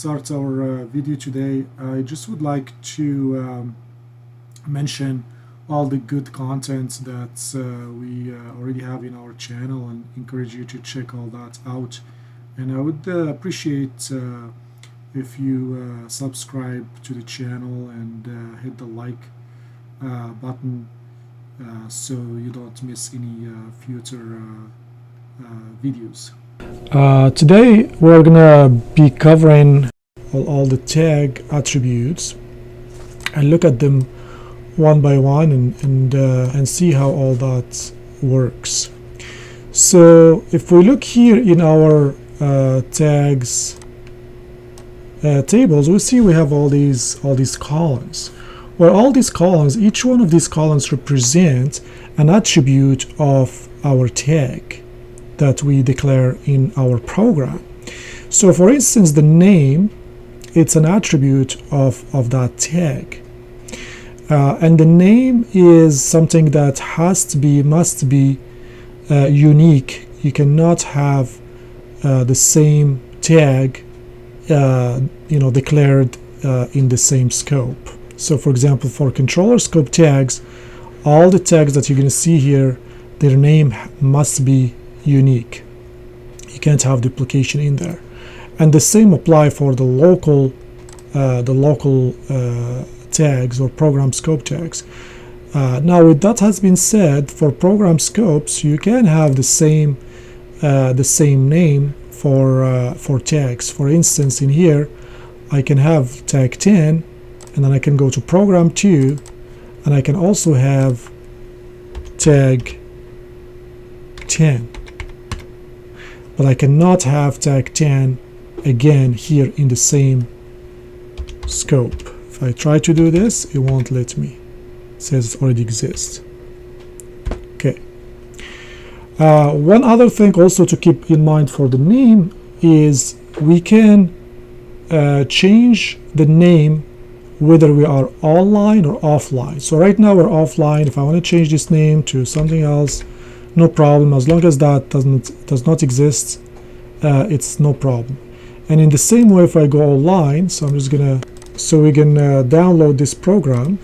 start our video today, I just would like to mention all the good content that we already have in our channel and encourage you to check all that out. And I would appreciate if you subscribe to the channel and hit the like button so you don't miss any future videos. Today we're gonna be covering all the tag attributes and look at them one by one and see how all that works. So if we look here in our tags tables, we see we have all these columns. Well, all these columns, each one of these columns represent an attribute of our tag that we declare in our program. So for instance, the name, it's an attribute of that tag. And the name is something that must be unique. You cannot have the same tag declared in the same scope. So for example, for controller scope tags, all the tags that you're going to see here, their name must be unique. You can't have duplication in there. And the same apply for the local tags or program scope tags. Now with that has been said, for program scopes you can have the same name for tags. For instance, in here I can have tag 10, and then I can go to program 2, and I can also have tag 10. But I cannot have tag 10 again here in the same scope. If I try to do this, it won't let me. It says it already exists. Okay. One other thing also to keep in mind for the name is we can change the name whether we are online or offline. So right now we're offline. If I want to change this name to something else, no problem. As long as that does not exist, it's no problem. And in the same way, if I go online, so I'm just gonna, so we can download this program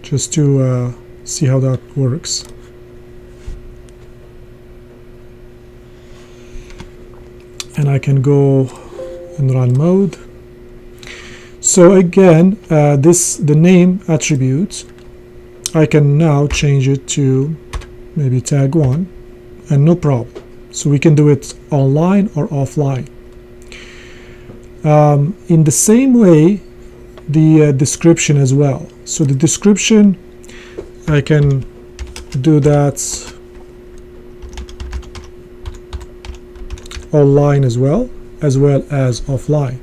just to see how that works. And I can go in run mode. So again, the name attribute, I can now change it to maybe tag 1, and no problem. So we can do it online or offline. In the same way, the description as well. So the description, I can do that online as well as offline.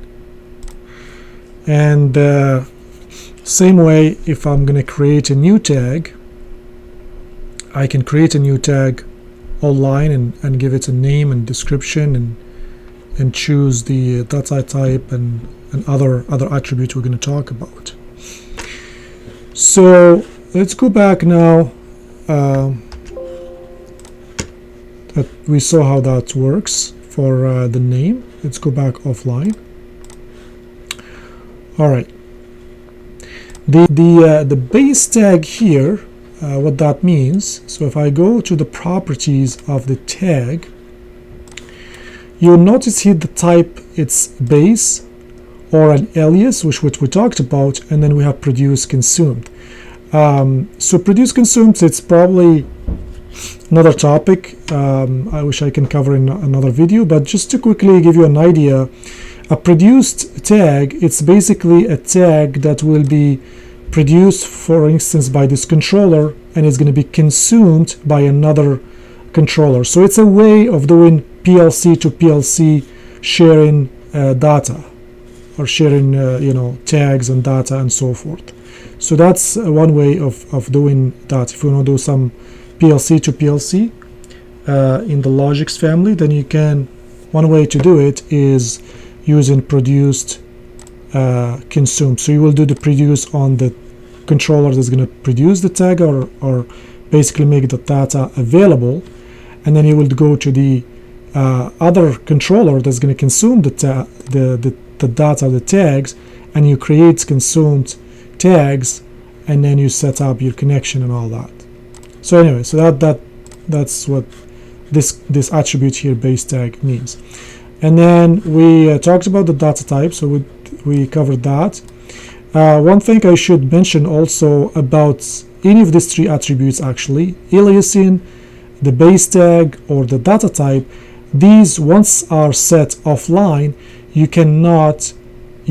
And same way, if I'm going to create a new tag, I can create a new tag online and give it a name and description and choose the data type and other attributes we're going to talk about. So let's go back now. That we saw how that works for the name. Let's go back offline. All right. The base tag here, what that means, so if I go to the properties of the tag, you'll notice here the type, it's base or an alias, which we talked about, and then we have produce consumed. So produce consumed, it's probably another topic I wish I can cover in another video, but just to quickly give you an idea, a produced tag, it's basically a tag that will be produced, for instance, by this controller, and is going to be consumed by another controller. So it's a way of doing PLC to PLC sharing data, or sharing tags and data and so forth. So that's one way of doing that. If you want to do some PLC to PLC in the Logix family, then you can, one way to do it is using produced consumed. So you will do the produce on the controller that's going to produce the tag or basically make the data available, and then you will go to the other controller that's going to consume the data, the tags, and you create consumed tags, and then you set up your connection and all that. So anyway, so that's what this attribute here, base tag, means. And then we talked about the data type, so we covered that. One thing I should mention also about any of these three attributes, actually, aliasing, the base tag, or the data type, these once are set offline, you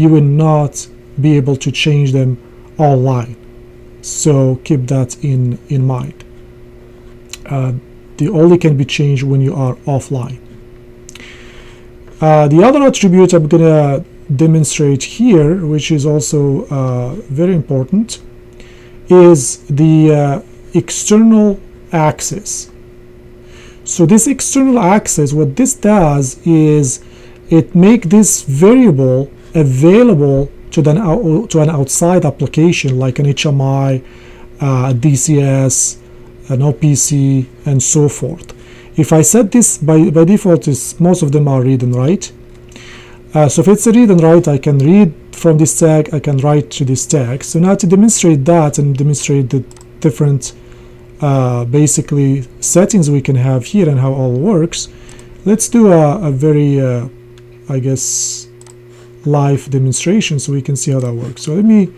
will not be able to change them online. So keep that in mind. They only can be changed when you are offline. The other attribute I'm going to demonstrate here, which is also very important, is the external access. So this external access, what this does is it makes this variable available to an outside application like an HMI, a DCS, an OPC, and so forth. If I set this by default, most of them are read and write. So if it's a read and write, I can read from this tag, I can write to this tag. So now to demonstrate that and demonstrate the different basically settings we can have here and how all works, let's do a very I guess live demonstration so we can see how that works. So let me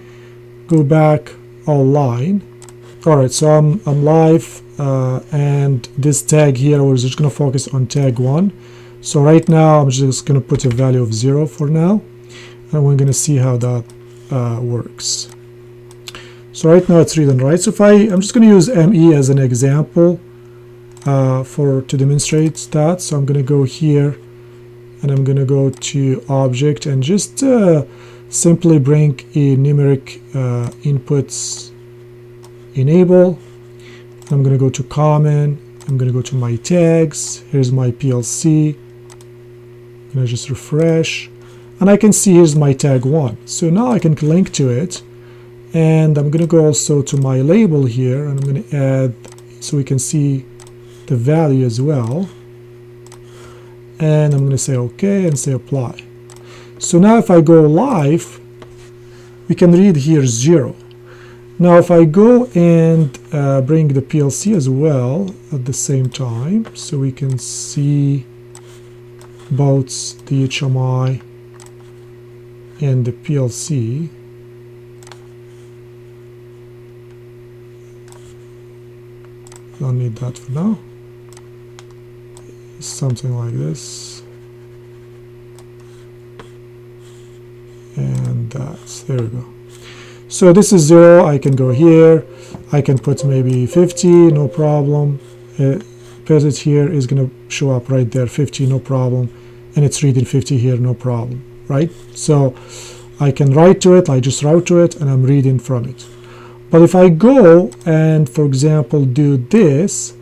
go back online. Alright, so I'm live, and this tag here, we're just going to focus on tag 1. So right now I'm just going to put a value of 0 for now, and we're going to see how that works. So right now it's read and write. So if I'm just going to use ME as an example to demonstrate that. So I'm going to go here and I'm going to go to object and just simply bring a numeric inputs enable. I'm going to go to common. I'm going to go to my tags. Here's my PLC. I'm going to just refresh, and I can see here's my tag 1. So now I can link to it. And I'm going to go also to my label here, and I'm going to add so we can see the value as well. And I'm going to say OK and say apply. So now if I go live, we can read here 0. Now if I go and bring the PLC as well at the same time, so we can see both the HMI and the PLC. Don't need that for now. Something like this, and that's, there we go. So this is 0. I can go here, I can put maybe 50, no problem. Put it here, is going to show up right there, 50, no problem, and it's reading 50 here, no problem, right? So I can write to it, I just route to it, and I'm reading from it. But if I go and, for example, do this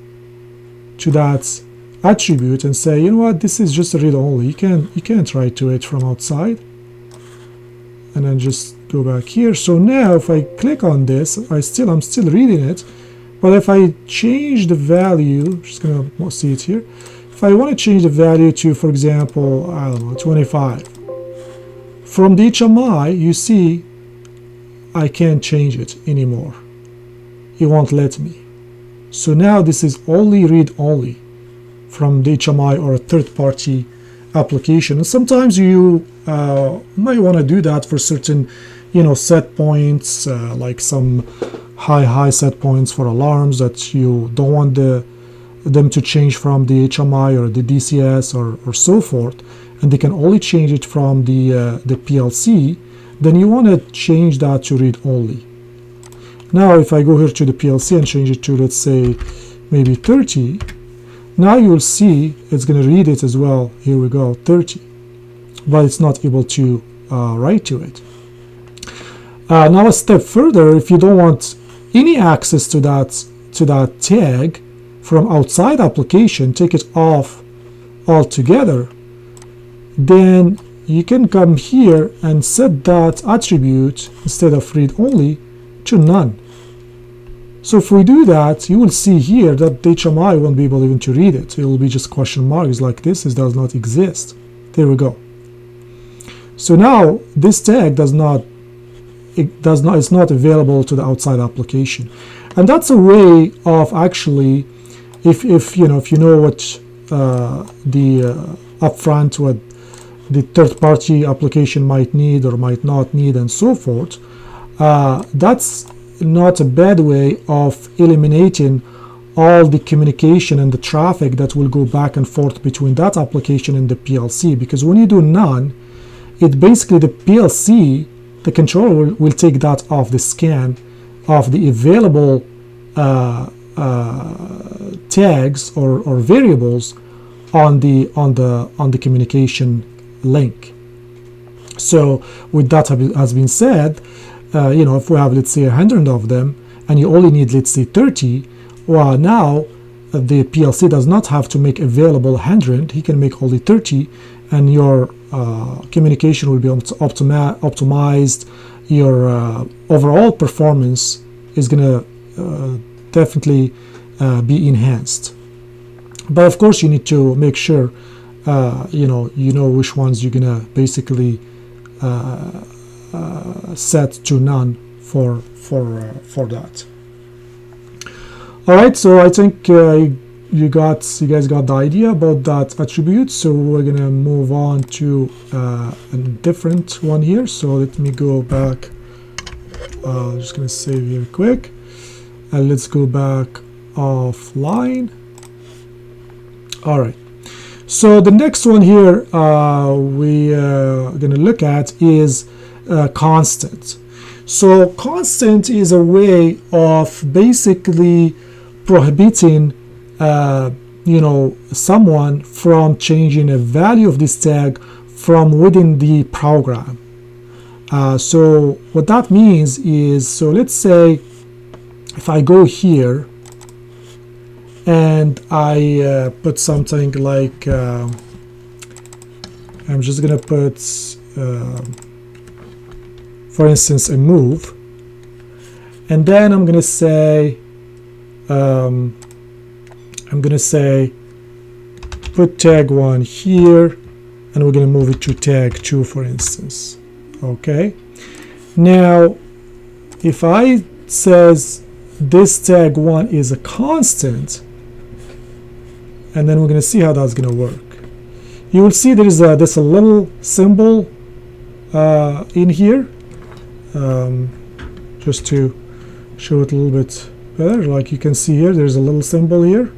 to that attribute and say, you know what, this is just a read only, you can't write to it from outside, and then just go back here. So now if I click on this, I'm still reading it, but if I change the value, just gonna see it here, if I want to change the value to, for example, I don't know, 25, from the HMI, you see I can't change it anymore. It won't let me. So now this is only read only from the HMI or a third-party application. And sometimes you might want to do that for certain, set points, like some high set points for alarms that you don't want them to change from the HMI or the DCS or so forth, and they can only change it from the PLC. Then you want to change that to read only. Now if I go here to the PLC and change it to, let's say, maybe 30, now you will see it's going to read it as well. Here we go, 30, but it's not able to write to it. Now a step further, if you don't want any access to that tag from outside application, take it off altogether, then you can come here and set that attribute, instead of read only, to none. So if we do that, you will see here that the HMI won't be able even to read it. It will be just question marks like this. It does not exist. There we go. So now this tag it's not available to the outside application, and that's a way of actually, if you know what upfront what the third-party application might need or might not need and so forth. That's not a bad way of eliminating all the communication and the traffic that will go back and forth between that application and the PLC, because when you do none, it basically the PLC, the controller will take that off the scan of the available tags or variables on the communication link. So with that has been said, if we have, let's say, 100 of them and you only need, let's say, 30, well, now the PLC does not have to make available 100. He can make only 30, and your communication will be optimized. Your overall performance is going to definitely be enhanced. But of course, you need to make sure you know which ones you're gonna basically set to none for that. All right, so I think you guys got the idea about that attribute. So we're gonna move on to a different one here. So let me go back. I'm just gonna save here quick, and let's go back offline. All right. So the next one here we are going to look at is constant. So constant is a way of basically prohibiting someone from changing a value of this tag from within the program. So what that means is, so let's say if I go here and I put something like, I'm just gonna put, for instance, a move, and then I'm gonna say, put tag 1 here, and we're gonna move it to tag 2, for instance. Okay. Now, if I says this tag 1 is a constant, and then we're going to see how that's going to work. You will see there's a little symbol in here, just to show it a little bit better. Like you can see here, there's a little symbol here,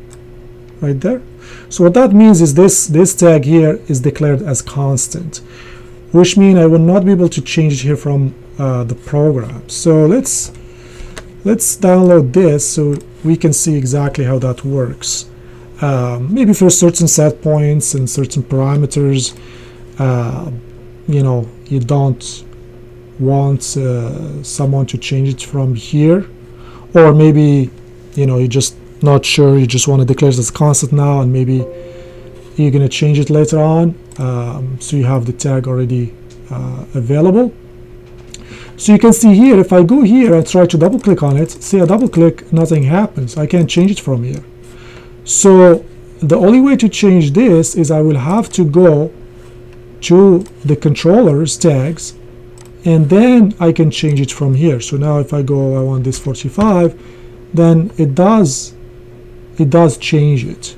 right there. So what that means is this tag here is declared as constant, which means I will not be able to change it here from the program. So let's download this so we can see exactly how that works. Maybe for certain set points and certain parameters, you don't want someone to change it from here, or maybe you're just not sure, you just want to declare it as constant now, and maybe you're going to change it later on, so you have the tag already available. So you can see here, if I go here and try to double click on it, see I double click, nothing happens. I can't change it from here. So the only way to change this is I will have to go to the controller's tags, and then I can change it from here. So now if I go, I want this 45, then it does change it.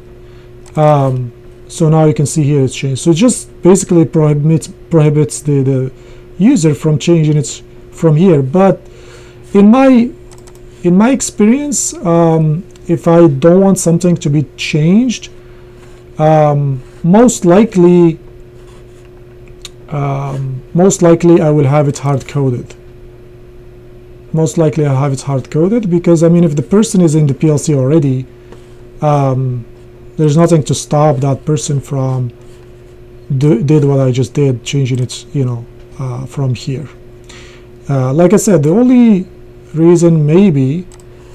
So now you can see here it's changed. So it just basically prohibits the user from changing it from here. But in my experience, if I don't want something to be changed, most likely I will have it hard-coded. Most likely I'll have it hard-coded, because I mean, if the person is in the PLC already, there's nothing to stop that person from did what I just did, changing it, from here. Like I said, the only reason maybe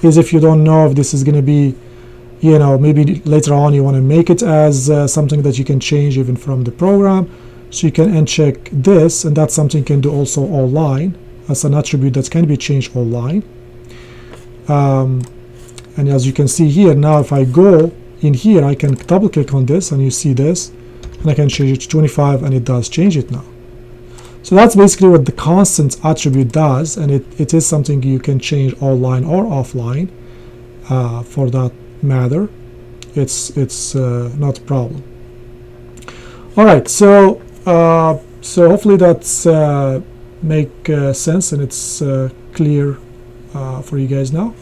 is if you don't know if this is going to be, maybe later on you want to make it as something that you can change even from the program, so you can uncheck this, and that's something you can do also online as an attribute that can be changed online. And as you can see here, now if I go in here, I can double click on this and you see this, and I can change it to 25 and it does change it now. So that's basically what the constant attribute does, and it is something you can change online or offline for that matter. It's not a problem. All right, so hopefully that's make sense and it's clear for you guys now.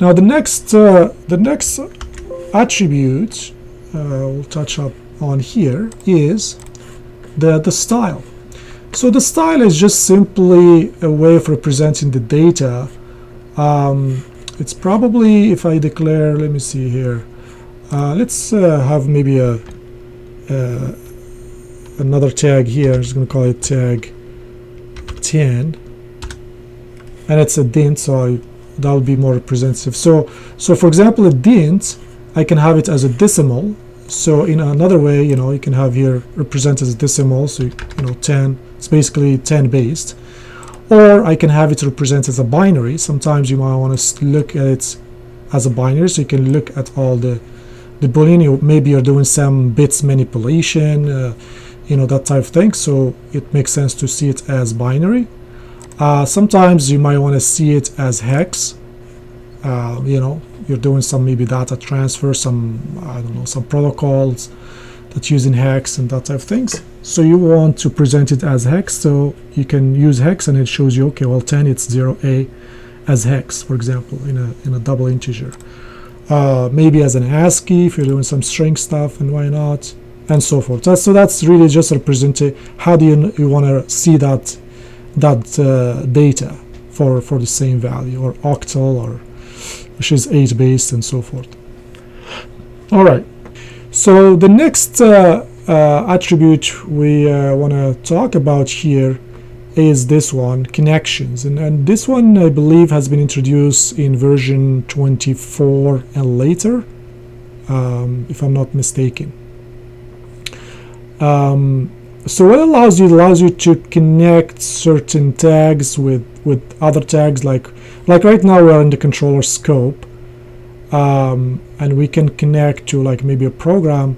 Now the next attribute we'll touch up on here is the style. So the style is just simply a way of representing the data. It's probably, if I declare, let me see here, let's have maybe another tag here. I'm just going to call it tag 10, and it's a dint, so that would be more representative. So for example, a dint, I can have it as a decimal. So in another way, you can have here represented as a decimal, so 10, it's basically 10 based. Or I can have it represented as a binary. Sometimes you might want to look at it as a binary, so you can look at all the Boolean. Maybe you're doing some bits manipulation, that type of thing, so it makes sense to see it as binary. Sometimes you might want to see it as hex. You're doing some maybe data transfer, some some protocols that's using hex and that type of things. So you want to present it as hex, so you can use hex and it shows you, okay, well 10 it's 0a as hex, for example, in a double integer. Maybe as an ASCII if you're doing some string stuff, and why not, and so forth. So that's really just representing how do you want to see that data for the same value, or octal, or which is 8 based, and so forth. All right, so the next attribute we want to talk about here is this one, connections, and this one I believe has been introduced in version 24 and later, if I'm not mistaken. So what it allows you to connect certain tags with other tags, like right now we are in the controller scope, and we can connect to like maybe a program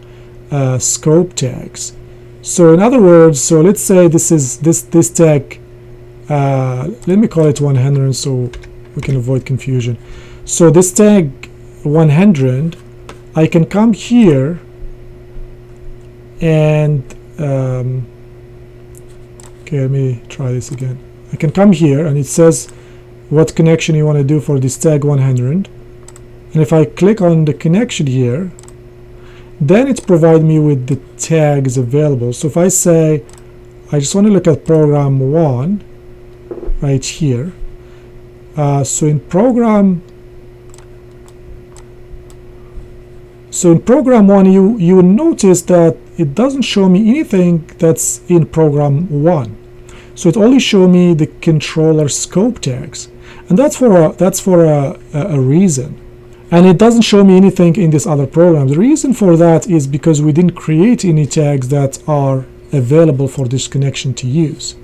scope tags. So in other words, so let's say this is this tag, let me call it 100 so we can avoid confusion. So this tag 100, I can come here and okay, let me try this again. I can come here and it says what connection you want to do for this tag 100, and if I click on the connection here, then it provides me with the tags available. So if I say I just want to look at program 1 right here, so in program 1 you will notice that it doesn't show me anything that's in program 1. So it only shows me the controller scope tags, and that's for a reason. And it doesn't show me anything in this other program. The reason for that is because we didn't create any tags that are available for this connection to use.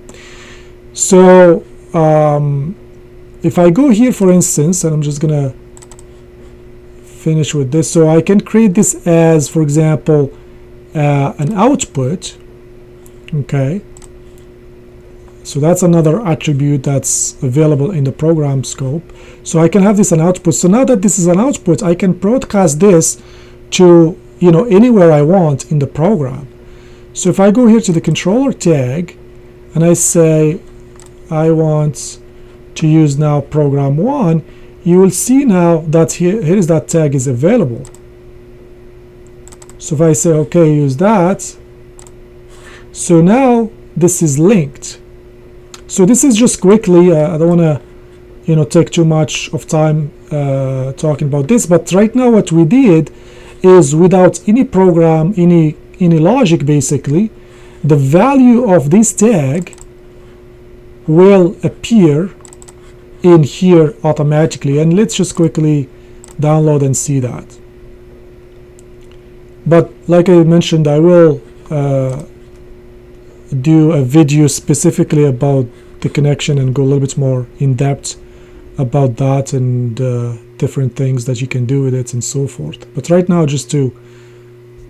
So if I go here, for instance, and I'm just gonna finish with this, so I can create this as, for example, an output. Okay, so that's another attribute that's available in the program scope. So I can have this an output. So now that this is an output, I can broadcast this to anywhere I want in the program. So if I go here to the controller tag and I say I want to use now program 1, you will see now that here is that tag is available. So if I say okay, use that, so now this is linked. So this is just quickly, I don't want to take too much of time talking about this, but right now what we did is, without any program, any logic, basically the value of this tag will appear in here automatically. And let's just quickly download and see that. But like I mentioned, I will do a video specifically about the connection and go a little bit more in depth about that, and different things that you can do with it and so forth. But right now, just to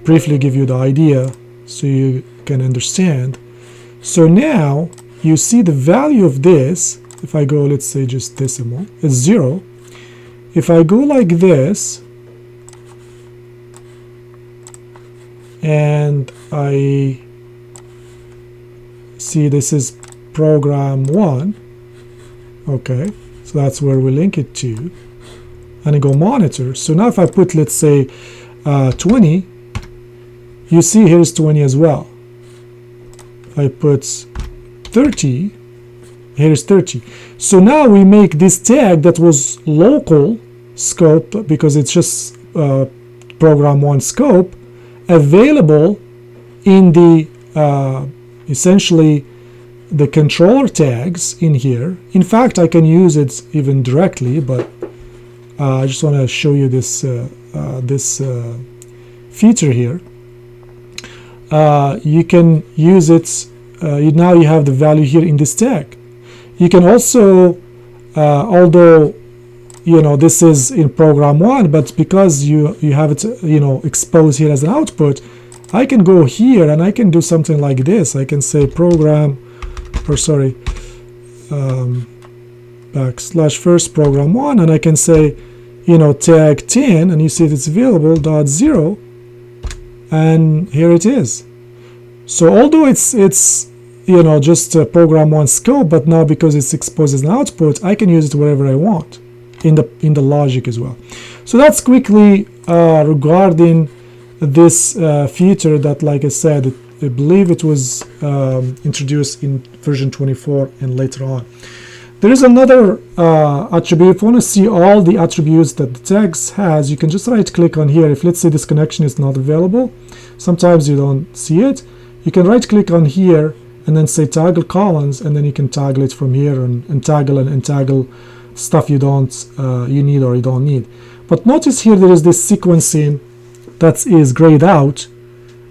briefly give you the idea so you can understand. So now you see the value of this. If I go, let's say just decimal, it's 0. If I go like this and I see this is program 1, okay, so that's where we link it to, and I go monitor. So now if I put, let's say 20, you see here's 20 as well. If I put 30, here's 30. So now we make this tag that was local scope, because it's just program 1 scope, available in the essentially the controller tags in here. In fact, I can use it even directly, but I just want to show you this feature here. You can use it. Now you have the value here in this tag. You can also, although this is in program 1, but because you have it exposed here as an output, I can go here and I can do something like this. I can say program, or sorry, backslash first program 1, and I can say tag 10, and you see it's available dot 0, and here it is. So although it's just a program 1 scope, but now because it's exposed as an output, I can use it wherever I want in the logic as well. So that's quickly regarding this feature that, like I said, I believe it was introduced in version 24 and later on. There is another attribute. If you want to see all the attributes that the tags has, you can just right click on here. If let's say this connection is not available, sometimes you don't see it, you can right click on here and then say toggle columns, and then you can toggle it from here and toggle and untoggle stuff you need or you don't need. But notice here there is this sequencing that is grayed out,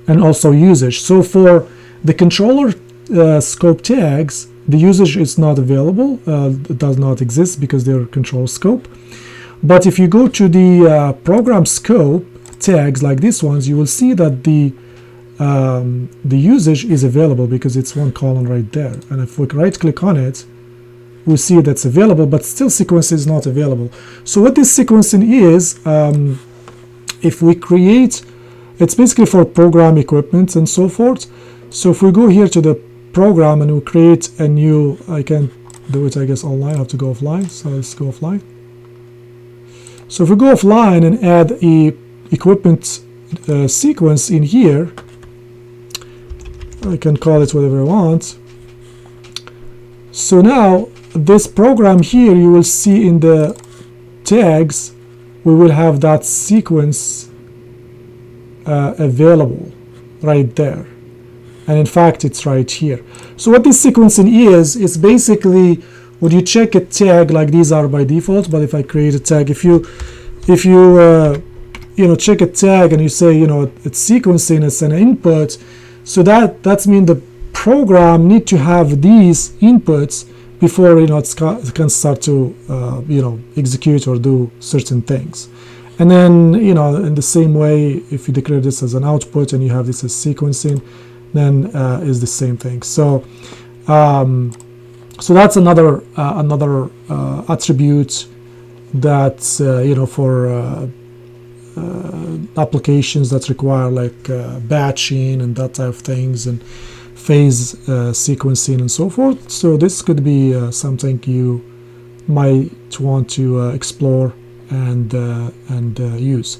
and also usage. So for the controller scope tags, the usage is not available, it does not exist because they're control scope. But if you go to the program scope tags like these ones, you will see that the usage is available because it's one column right there. And if we right click on it, we see that's available, but still sequence is not available. So what this sequencing is, if we create, it's basically for program equipment and so forth. So if we go here to the program and we create a new, I can do it I guess online, I have to go offline, so let's go offline. So if we go offline and add a equipment sequence in here, I can call it whatever I want. So now this program here, you will see in the tags, we will have that sequence available right there, and in fact it's right here. So what this sequencing is basically when you check a tag, like these are by default, but if I create a tag, if you check a tag and you say it's sequencing as an input, so that's mean the program need to have these inputs before it can start to execute or do certain things. And then in the same way, if you declare this as an output and you have this as sequencing, then is the same thing. So so that's another attribute that for applications that require like batching and that type of things, and phase sequencing and so forth. So this could be something you might want to explore and use.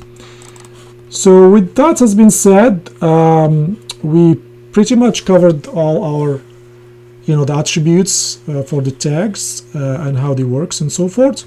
So with that has been said, we pretty much covered all our the attributes for the tags and how they works and so forth.